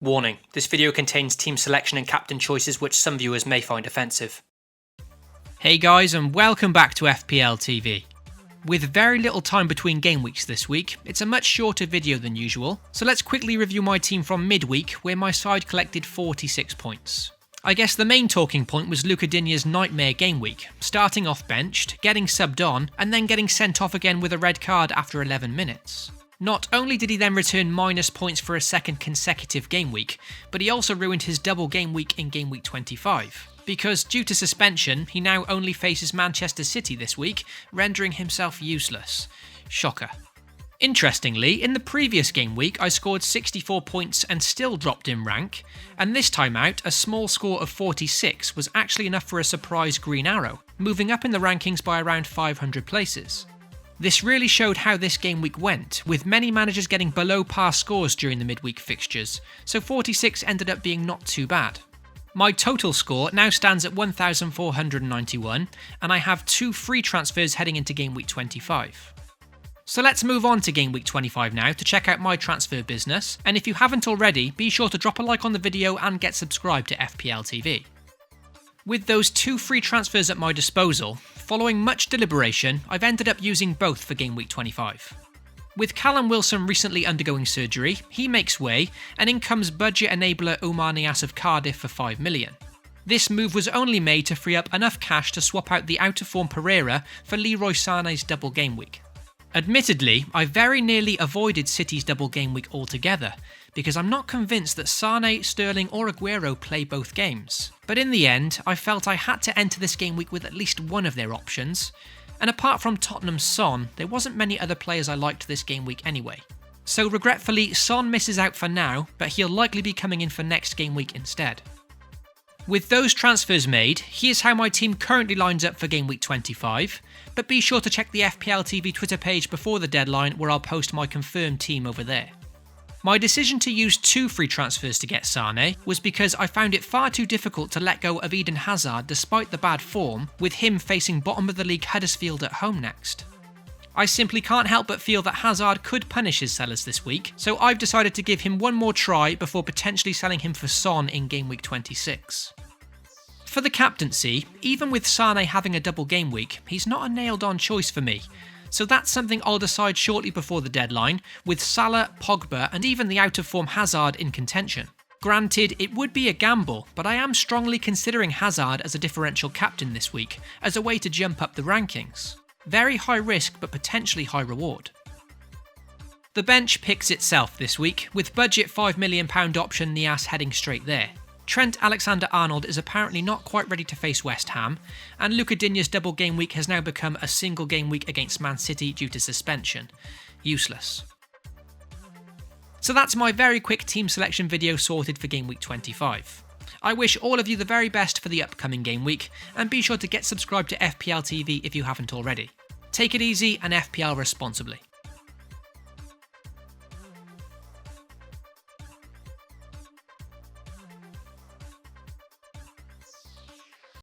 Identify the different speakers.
Speaker 1: Warning, this video contains team selection and captain choices which some viewers may find offensive.
Speaker 2: Hey guys, and welcome back to FPL TV. With very little time between game weeks this week, it's a much shorter video than usual, so let's quickly review my team from midweek where my side collected 46 points. I guess the main talking point was Luca Digne's nightmare game week, starting off benched, getting subbed on, and then getting sent off again with a red card after 11 minutes. Not only did he then return minus points for a second consecutive game week, but he also ruined his double game week in game week 25. Because due to suspension, he now only faces Manchester City this week, rendering himself useless. Shocker. Interestingly, in the previous game week I scored 64 points and still dropped in rank, and this time out a small score of 46 was actually enough for a surprise green arrow, moving up in the rankings by around 500 places. This really showed how this game week went, with many managers getting below par scores during the midweek fixtures, so 46 ended up being not too bad. My total score now stands at 1,491, and I have 2 free transfers heading into game week 25. So let's move on to game week 25 now to check out my transfer business, and if you haven't already, be sure to drop a like on the video and get subscribed to FPL TV. With those 2 free transfers at my disposal, following much deliberation, I've ended up using both for game week 25. With Callum Wilson recently undergoing surgery, he makes way, and in comes budget enabler Oumar Niasse of Cardiff for 5 million. This move was only made to free up enough cash to swap out the out-of-form Pereira for Leroy Sané's double game week. Admittedly, I very nearly avoided City's double game week altogether, because I'm not convinced that Sané, Sterling or Aguero play both games. But in the end, I felt I had to enter this game week with at least one of their options, and apart from Tottenham's Son, there wasn't many other players I liked this game week anyway. So regretfully, Son misses out for now, but he'll likely be coming in for next game week instead. With those transfers made, here's how my team currently lines up for game week 25, but be sure to check the FPL TV Twitter page before the deadline where I'll post my confirmed team over there. My decision to use 2 free transfers to get Sané was because I found it far too difficult to let go of Eden Hazard despite the bad form, with him facing bottom of the league Huddersfield at home next. I simply can't help but feel that Hazard could punish his sellers this week, so I've decided to give him one more try before potentially selling him for Son in game week 26. For the captaincy, even with Sané having a double game week, he's not a nailed-on choice for me, so that's something I'll decide shortly before the deadline, with Salah, Pogba and even the out-of-form Hazard in contention. Granted, it would be a gamble, but I am strongly considering Hazard as a differential captain this week, as a way to jump up the rankings. Very high risk, but potentially high reward. The bench picks itself this week, with budget £5 million option Niasse heading straight there. Trent Alexander-Arnold is apparently not quite ready to face West Ham, and Luca Digne's double game week has now become a single game week against Man City due to suspension. Useless. So that's my very quick team selection video sorted for game week 25. I wish all of you the very best for the upcoming game week, and be sure to get subscribed to FPL TV if you haven't already. Take it easy and FPL responsibly.